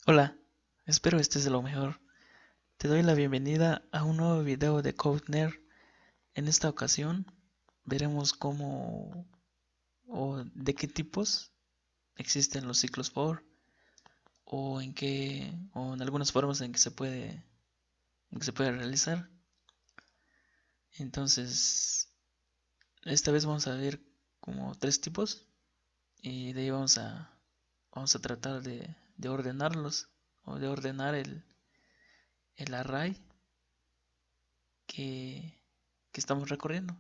Hola, espero estés de lo mejor. Te doy la bienvenida a un nuevo video de CodeNerd. En esta ocasión veremos cómo o de qué tipos existen los ciclos for o en algunas formas en que se puede realizar. Entonces, esta vez vamos a ver como tres tipos y de ahí vamos a tratar de ordenarlos o de ordenar el array que, que estamos recorriendo.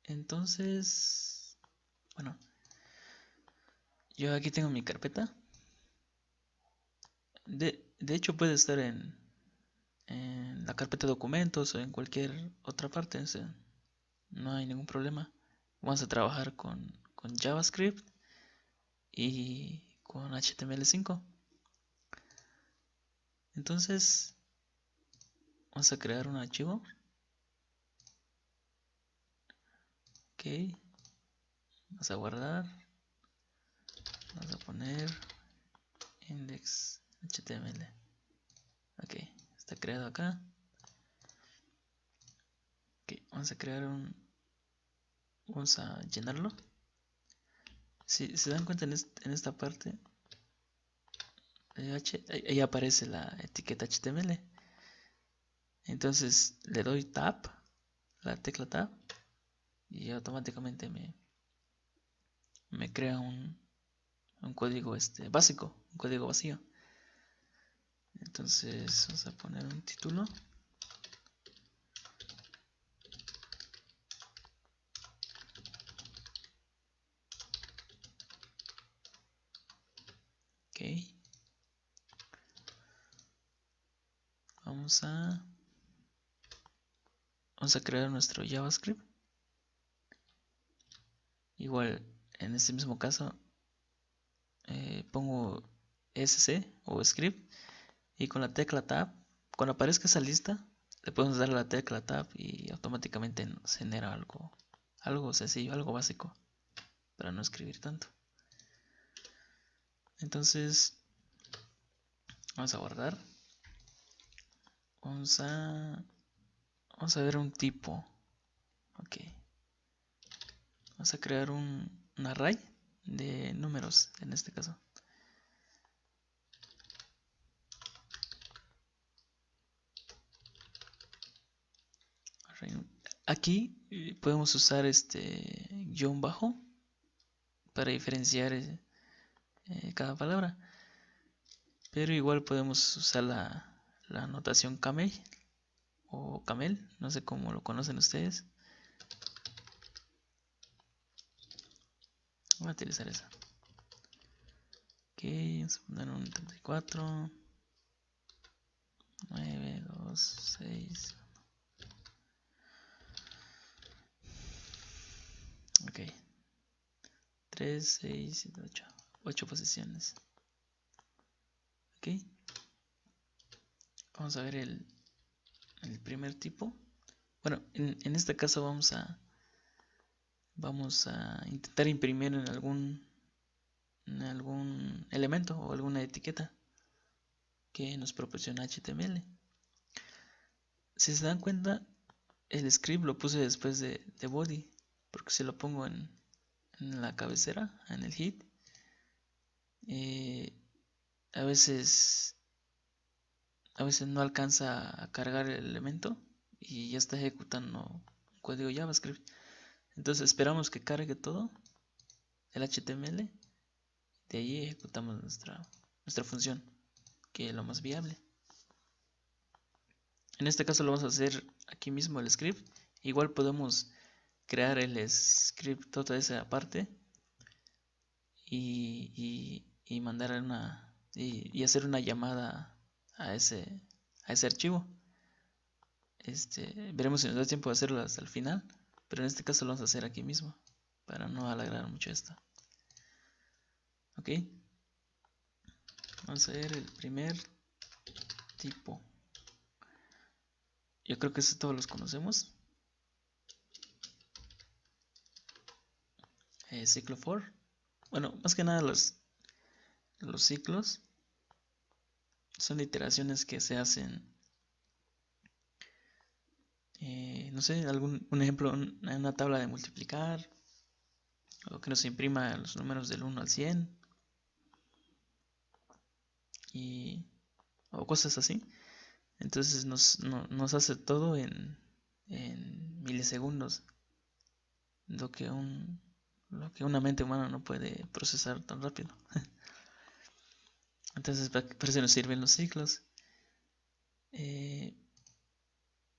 Entonces, bueno, yo aquí tengo mi carpeta. De hecho, puede estar en la carpeta de documentos o en cualquier otra parte. O sea, no hay ningún problema. Vamos a trabajar con JavaScript y con HTML5. Entonces, vamos a crear un archivo. Ok, vamos a guardar. Vamos a poner index.html. Ok, está creado acá. Ok, vamos a crear vamos a llenarlo. Si se dan cuenta en esta parte, ahí aparece la etiqueta HTML. Entonces le doy Tab, la tecla Tab, y automáticamente me crea un código básico, un código vacío. Entonces vamos a poner un título. Ok, vamos a, vamos a crear nuestro JavaScript. Igual en este mismo caso pongo sc o script y con la tecla Tab, cuando aparezca esa lista, le podemos dar a la tecla Tab y automáticamente nos genera algo sencillo, algo básico, para no escribir tanto. Entonces, vamos a guardar. Vamos a, vamos a ver un tipo. Ok. Vamos a crear un array de números en este caso. Aquí podemos usar guión bajo para diferenciar cada palabra. Pero igual podemos usar la notación camel o camel, no sé cómo lo conocen ustedes. Voy a utilizar esa. Ok, vamos a poner un 34, 9, 2, 6. Ok, 3, 6, 7, 8. 8 posiciones. Ok, vamos a ver el primer tipo. Bueno, en este caso vamos a intentar imprimir en algún elemento o alguna etiqueta que nos proporciona HTML. Si se dan cuenta, el script lo puse después de body, porque si lo pongo en la cabecera, en el head, eh, a veces no alcanza a cargar el elemento y ya está ejecutando un código JavaScript. Entonces esperamos que cargue todo el HTML, de ahí ejecutamos nuestra función, que es lo más viable. En este caso lo vamos a hacer aquí mismo el script. Igual podemos crear el script toda esa parte y mandar y hacer una llamada a ese archivo. Veremos si nos da tiempo de hacerlo hasta el final, pero en este caso lo vamos a hacer aquí mismo para no alargar mucho esto. Ok, vamos a ver el primer tipo. Yo creo que eso todos los conocemos. Ciclo for. Bueno, más que nada Los ciclos son iteraciones que se hacen, no sé, un ejemplo, una tabla de multiplicar, o que nos imprima los números del 1 al 100, o cosas así. Entonces nos hace todo en milisegundos, lo que una mente humana no puede procesar tan rápido. Entonces, para eso nos sirven los ciclos.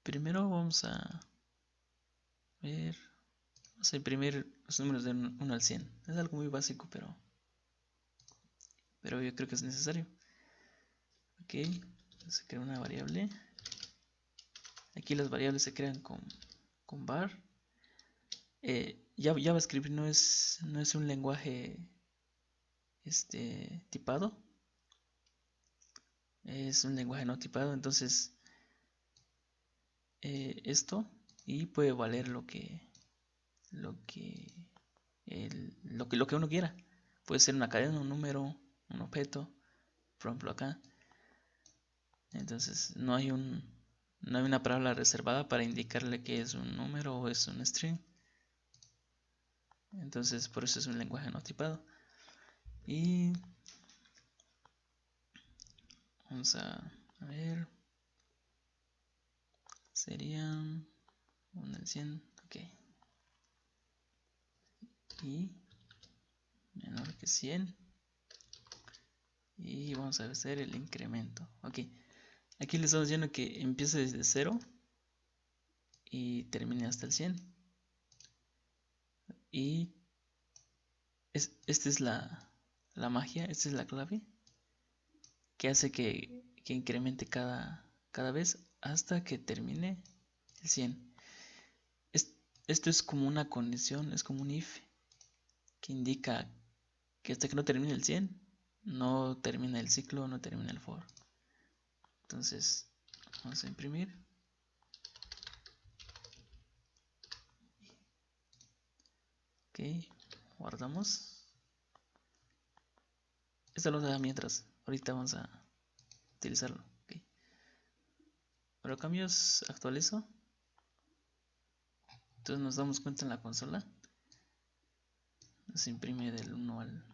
Primero vamos a ver, vamos a imprimir los números de 1 al 100. Es algo muy básico, pero yo creo que es necesario. Ok, se crea una variable. Aquí las variables se crean con var. JavaScript no es un lenguaje tipado. Es un lenguaje no tipado, entonces esto y puede valer lo que uno quiera. Puede ser una cadena, un número, un objeto, por ejemplo acá. Entonces no hay una palabra reservada para indicarle que es un número o es un string. Entonces por eso es un lenguaje no tipado. Y vamos a ver, sería 1 al 100, ok, y menor que 100, y vamos a hacer el incremento. Ok, aquí le estamos diciendo que empiece desde 0 y termine hasta el 100. Y esta es la magia, esta es la clave que hace que incremente cada vez hasta que termine el 100. Esto es como una condición, es como un if que indica que hasta que no termine el 100 no termina el ciclo, no termina el for. Entonces vamos a imprimir. Ok, guardamos. Esto lo da mientras. Ahorita vamos a utilizarlo. Okay. Pero cambios actualizo. Entonces nos damos cuenta en la consola. Se imprime del 1 al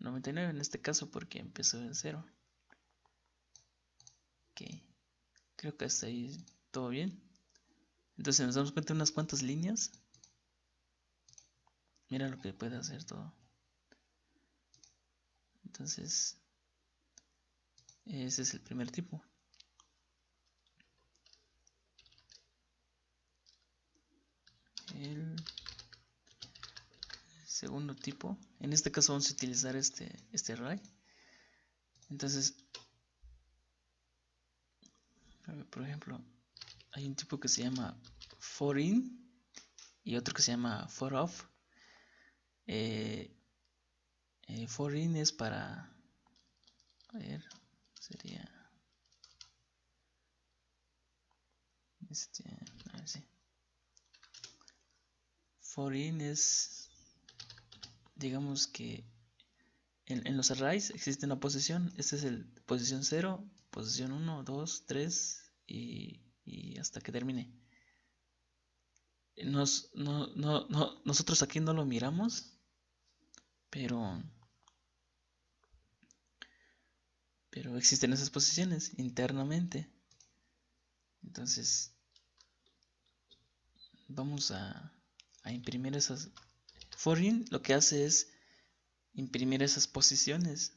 99 en este caso porque empezó en 0. Ok, creo que hasta ahí todo bien. Entonces nos damos cuenta de unas cuantas líneas. Mira lo que puede hacer todo. Entonces ese es el primer tipo. El segundo tipo, en este caso vamos a utilizar este array. Entonces, por ejemplo, hay un tipo que se llama forIn y otro que se llama forOf. ForIn es para, a ver, sería a ver si forIn es, digamos que en los arrays existe una posición. Este es el posición 0, posición 1, 2, 3 y hasta que termine. Nosotros aquí no lo miramos, pero existen esas posiciones internamente. Entonces vamos a imprimir esas. ForIn lo que hace es imprimir esas posiciones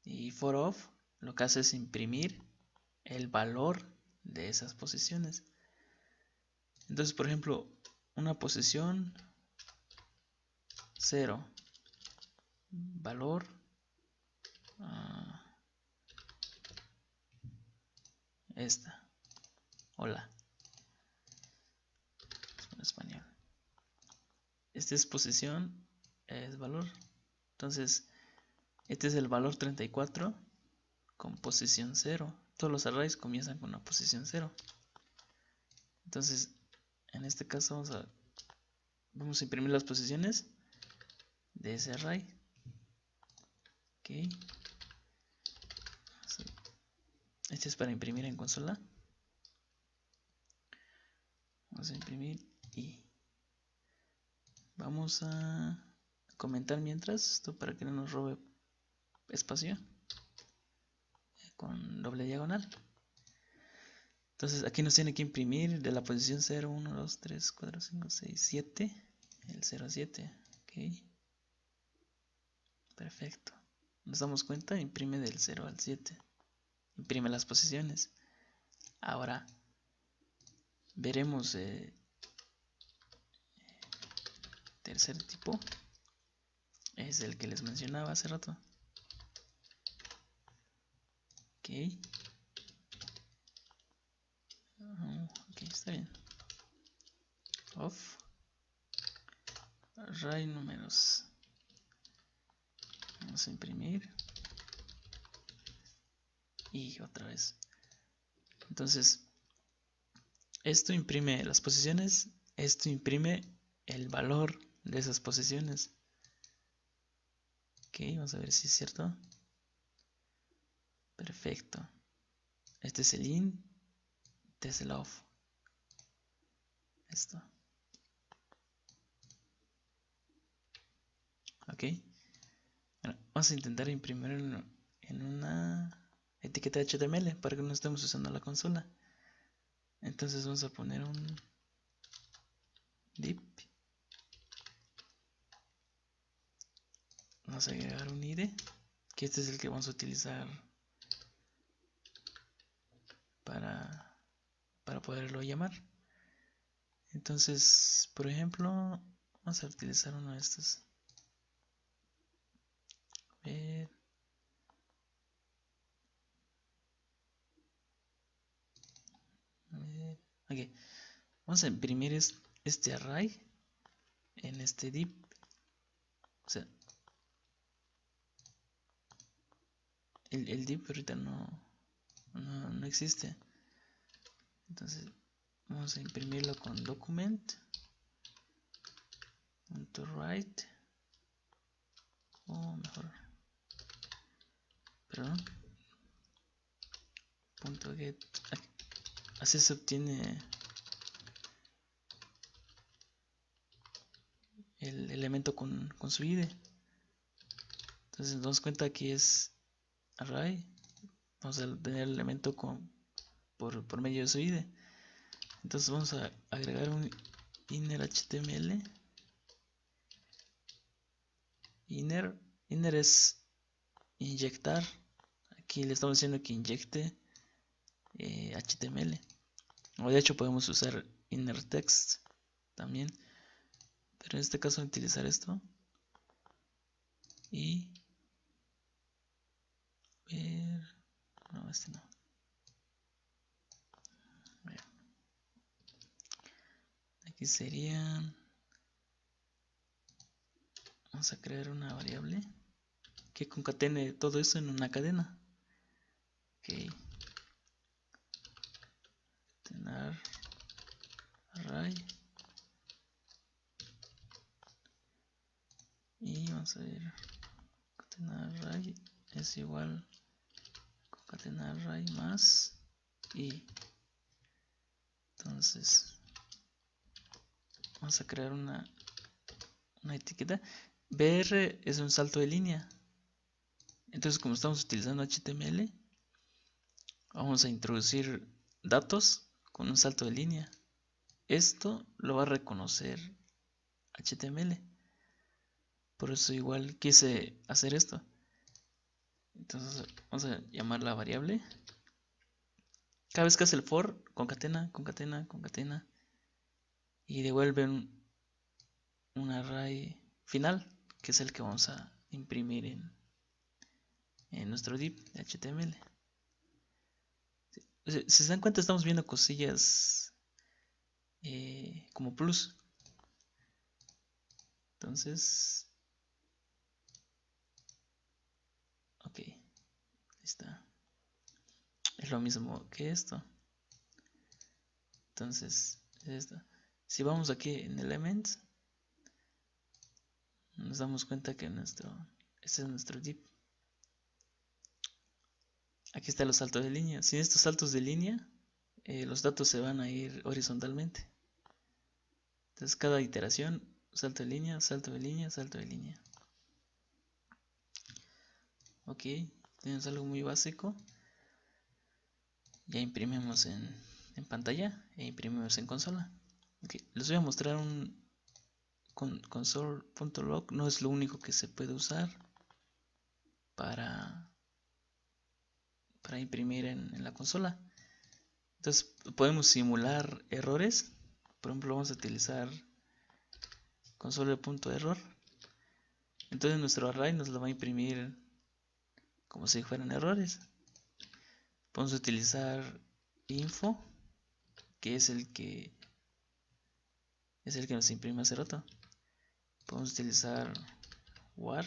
y forOf lo que hace es imprimir el valor de esas posiciones. Entonces, por ejemplo, una posición 0, valor esta, hola, en español. Esta es posición, es valor. Entonces, este es el valor 34 con posición 0. Todos los arrays comienzan con una posición 0. Entonces, en este caso vamos a imprimir las posiciones de ese array. Ok, Ok. Este es para imprimir en consola. Vamos a imprimir y vamos a comentar mientras esto para que no nos robe espacio con doble diagonal. Entonces aquí nos tiene que imprimir de la posición 0, 1, 2, 3, 4, 5, 6, 7, el 0 a 7. Ok, perfecto. Nos damos cuenta, imprime del 0 al 7. Imprime las posiciones. Ahora veremos tercer tipo. Es el que les mencionaba hace rato. Ok. Ok, está bien. Off. Array números. Vamos a imprimir. Y otra vez. Entonces, esto imprime las posiciones. Esto imprime el valor de esas posiciones. Ok, vamos a ver si es cierto. Perfecto. Este es el in. Este es el off. Esto. Ok. Bueno, vamos a intentar imprimir en una etiqueta de HTML para que no estemos usando la consola. Entonces vamos a poner un div. Vamos a agregar un id, que este es el que vamos a utilizar para poderlo llamar. Entonces, por ejemplo, vamos a utilizar uno de estos. A ver. Ok, vamos a imprimir este array en este div. O sea, el div ahorita no existe. Entonces vamos a imprimirlo con document.write, o mejor, perdón, .get. Así se obtiene el elemento con su id. Entonces nos damos cuenta que es array. Vamos a tener el elemento por medio de su id. Entonces vamos a agregar un inner html. Inner es inyectar. Aquí le estamos diciendo que inyecte html. O de hecho podemos usar inner text también. Pero en este caso utilizar esto. Y ver. No, este no. Aquí serían. Vamos a crear una variable que concatene todo eso en una cadena. Ok. Concatenar array. Y vamos a ver. Concatenar array es igual concatenar array más y. Entonces vamos a crear una etiqueta. BR es un salto de línea. Entonces, como estamos utilizando HTML, vamos a introducir datos con un salto de línea. Esto lo va a reconocer HTML. Por eso igual quise hacer esto. Entonces vamos a llamar la variable. Cada vez que hace el for, concatena, concatena, concatena. Y devuelve un array final, que es el que vamos a imprimir en nuestro div de HTML. Si se dan cuenta, estamos viendo cosillas como plus. Entonces, ok, está. Es lo mismo que esto. Entonces, es esto. Si vamos aquí en Elements, nos damos cuenta que este es nuestro div. Aquí están los saltos de línea. Sin estos saltos de línea, los datos se van a ir horizontalmente. Entonces cada iteración, salto de línea, salto de línea, salto de línea. Ok, tenemos algo muy básico. Ya imprimimos en pantalla e imprimimos en consola. Okay, les voy a mostrar un console.log. No es lo único que se puede usar para imprimir en la consola. Entonces podemos simular errores. Por ejemplo, vamos a utilizar console.error. Entonces nuestro array nos lo va a imprimir como si fueran errores. Podemos utilizar info, que es el que nos imprime hace rato. Podemos utilizar war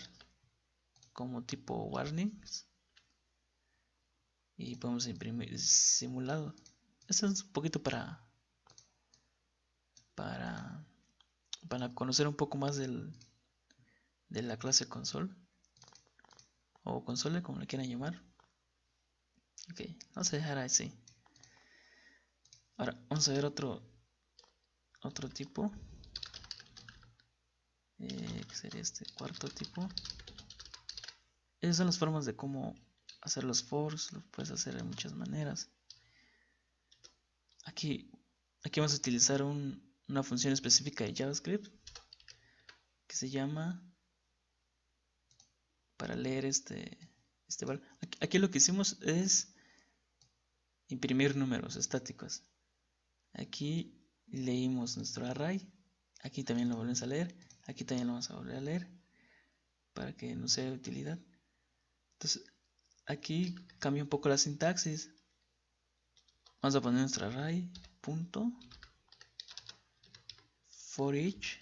como tipo warnings y podemos imprimir simulado. Esto es un poquito para conocer un poco más de la clase console o console, como le quieran llamar. Ok, vamos a dejar así. Ahora vamos a ver otro tipo, que sería este cuarto tipo. Esas son las formas de cómo hacer los fors. Lo puedes hacer de muchas maneras. Aquí vamos a utilizar una función específica de JavaScript que se llama, para leer aquí lo que hicimos es imprimir números estáticos. Aquí leímos nuestro array, aquí también lo volvemos a leer, aquí también lo vamos a volver a leer para que nos sea de utilidad. Entonces aquí cambia un poco la sintaxis. Vamos a poner nuestro array punto for each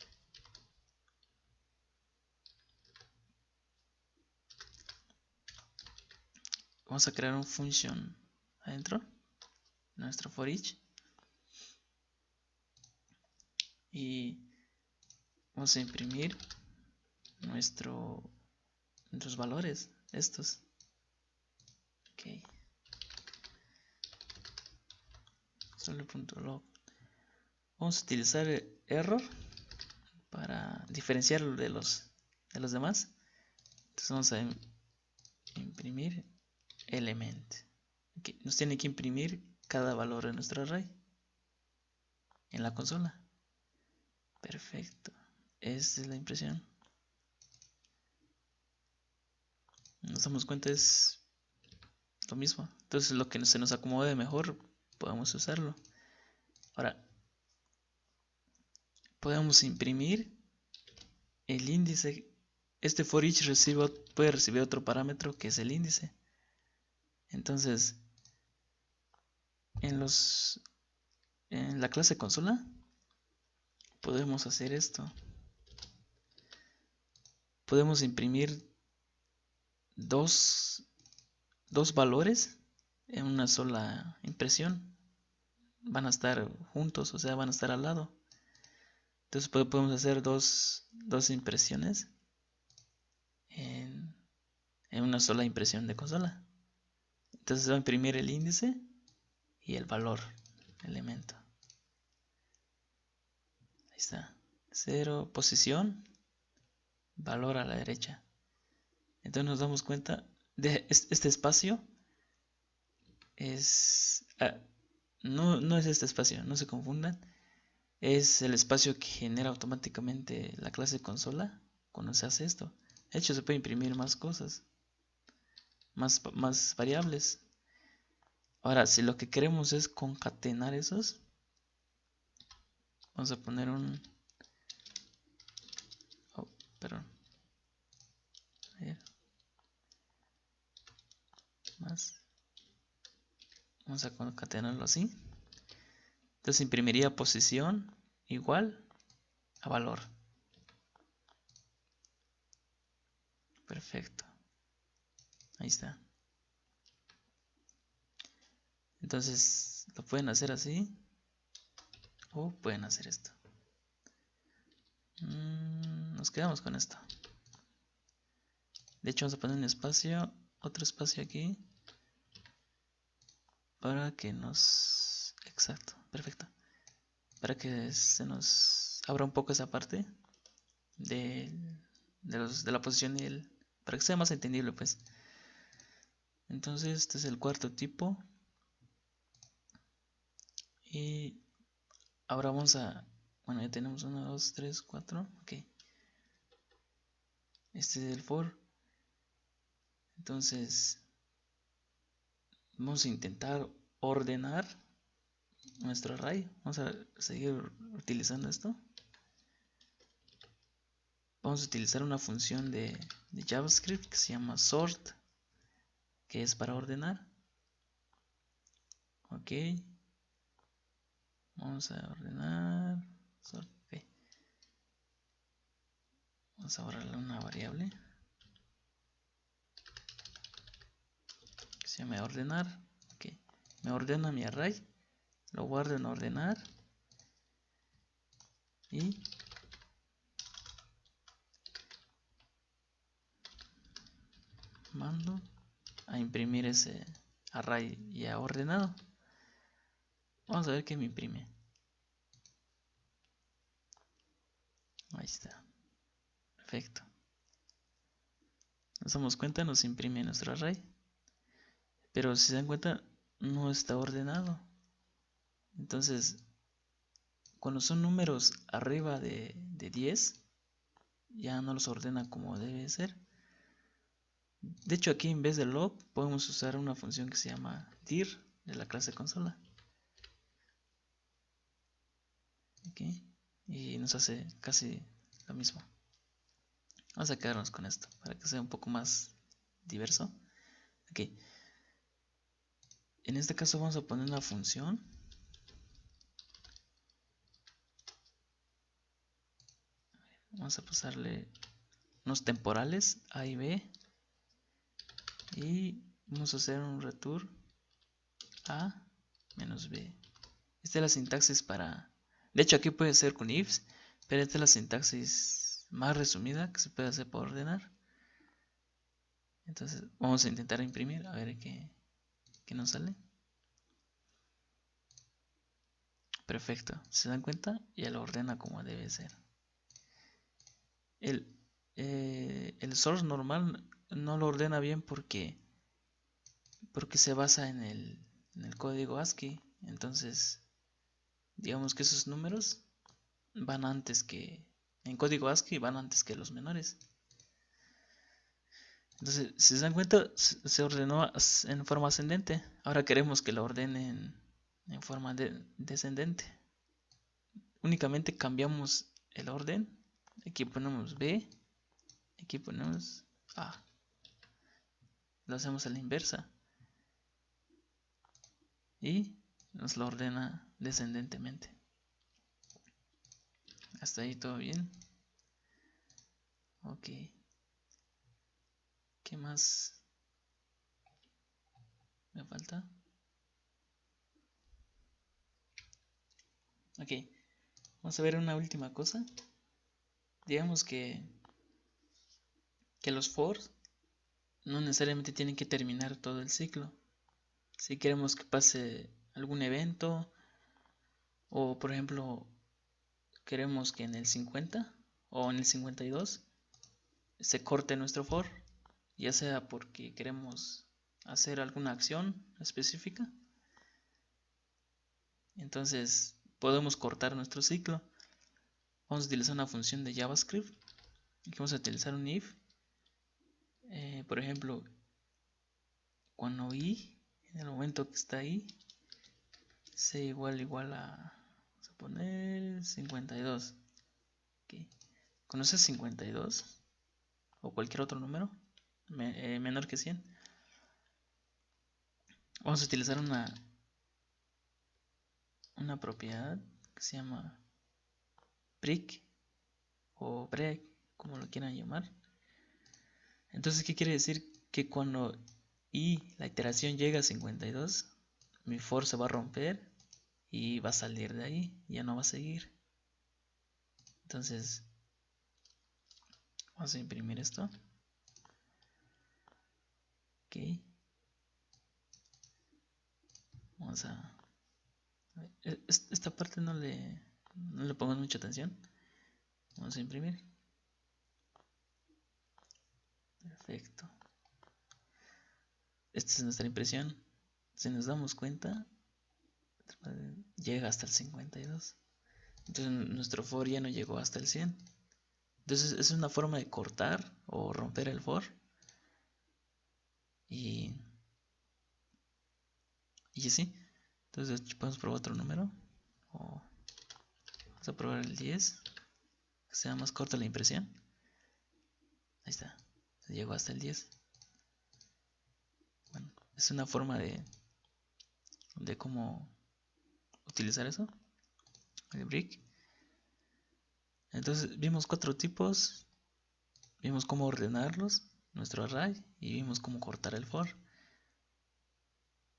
vamos a crear un function adentro nuestro for each y vamos a imprimir nuestros valores, estos. Ok, solo.log. Vamos a utilizar error para diferenciarlo de los demás. Entonces vamos a imprimir element. Okay, nos tiene que imprimir cada valor de nuestro array en la consola. Perfecto. Esta es la impresión. Nos damos cuenta es lo mismo. Entonces lo que se nos acomode mejor podemos usarlo. Ahora podemos imprimir el índice. Este for each puede recibir otro parámetro que es el índice. Entonces en la clase consola podemos hacer esto. Podemos imprimir dos valores en una sola impresión. Van a estar juntos, o sea, van a estar al lado. Entonces podemos hacer dos impresiones en una sola impresión de consola. Entonces va a imprimir el índice y el valor, elemento. Ahí está. 0, posición, valor a la derecha. Entonces nos damos cuenta de este espacio es... no es este espacio, no se confundan. Es el espacio que genera automáticamente la clase consola cuando se hace esto. De hecho, se puede imprimir más cosas, más variables. Ahora, si lo que queremos es concatenar esos, vamos a poner perdón. A ver. Más. Vamos a concatenarlo así. Entonces imprimiría posición igual a valor. Perfecto. Ahí está. Entonces lo pueden hacer así o pueden hacer esto. Nos quedamos con esto. De hecho vamos a poner un espacio, otro espacio aquí para que nos... Exacto, perfecto. Para que se nos abra un poco esa parte de, de la posición y para que sea más entendible, pues. Entonces este es el cuarto tipo. Y ahora vamos a... Bueno, ya tenemos 1, 2, 3, 4. Ok. Este es el for. Entonces vamos a intentar ordenar nuestro array. Vamos a seguir utilizando esto. Vamos a utilizar una función de JavaScript que se llama sort, que es para ordenar. Ok. Vamos a ordenar. Sort, okay. Vamos a borrarle una variable que se llama ordenar. Ok. Me ordena mi array. Lo guardo en ordenar. Y mando a imprimir ese array ya ordenado. Vamos a ver qué me imprime. Ahí está. Perfecto. Nos damos cuenta, nos imprime nuestro array. Pero si se dan cuenta, no está ordenado. Entonces, cuando son números arriba de 10, ya no los ordena como debe ser. De hecho, aquí en vez de log, podemos usar una función que se llama dir de la clase consola. Okay. Y nos hace casi lo mismo. Vamos a quedarnos con esto para que sea un poco más diverso. Okay. En este caso vamos a poner una función. Vamos a pasarle unos temporales A y B. Y vamos a hacer un return A menos B. Esta es la sintaxis para... De hecho aquí puede ser con ifs, pero esta es la sintaxis más resumida que se puede hacer para ordenar. Entonces vamos a intentar imprimir a ver qué nos sale. Perfecto, ¿se dan cuenta? Ya lo ordena como debe ser. El source normal no lo ordena bien porque se basa en el código ASCII. Entonces, digamos que esos números van antes que... En código ASCII van antes que los menores. Entonces, si se dan cuenta, se ordenó en forma ascendente. Ahora queremos que lo ordene en forma descendente. Únicamente cambiamos el orden. Aquí ponemos B. Aquí ponemos A. Lo hacemos a la inversa. Y nos lo ordena descendentemente. Hasta ahí todo bien. Ok. ¿Qué más me falta? Ok. Vamos a ver una última cosa. Digamos que los for no necesariamente tienen que terminar todo el ciclo. Si queremos que pase algún evento, o por ejemplo queremos que en el 50 o en el 52 se corte nuestro for, ya sea porque queremos hacer alguna acción específica, entonces podemos cortar nuestro ciclo. Vamos a utilizar una función de JavaScript. Aquí vamos a utilizar un if. Por ejemplo, cuando i, en el momento que está i, sea igual a, vamos a poner 52. Okay. Cuando sea 52 o cualquier otro número menor que 100, vamos a utilizar una propiedad que se llama break o break, como lo quieran llamar. Entonces, ¿qué quiere decir? Que cuando la iteración llega a 52, mi for se va a romper y va a salir de ahí, ya no va a seguir. Entonces, vamos a imprimir esto. Ok. Vamos a... Esta parte no le pongo mucha atención. Vamos a imprimir. Perfecto. Esta es nuestra impresión. Si nos damos cuenta, llega hasta el 52. Entonces nuestro for ya no llegó hasta el 100. Entonces es una forma de cortar o romper el for. Y así. Entonces podemos probar otro número. Vamos a probar el 10. Que sea más corta la impresión. Ahí está. Se llegó hasta el 10. Bueno, es una forma de cómo utilizar eso. El brick. Entonces vimos 4 tipos. Vimos cómo ordenarlos, nuestro array, y vimos cómo cortar el for.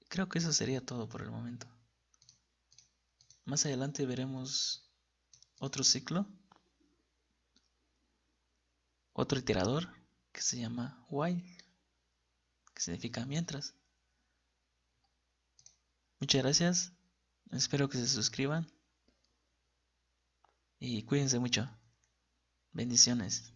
Creo que eso sería todo por el momento. Más adelante veremos otro ciclo, otro iterador que se llama while, que significa mientras. Muchas gracias, espero que se suscriban y cuídense mucho. Bendiciones.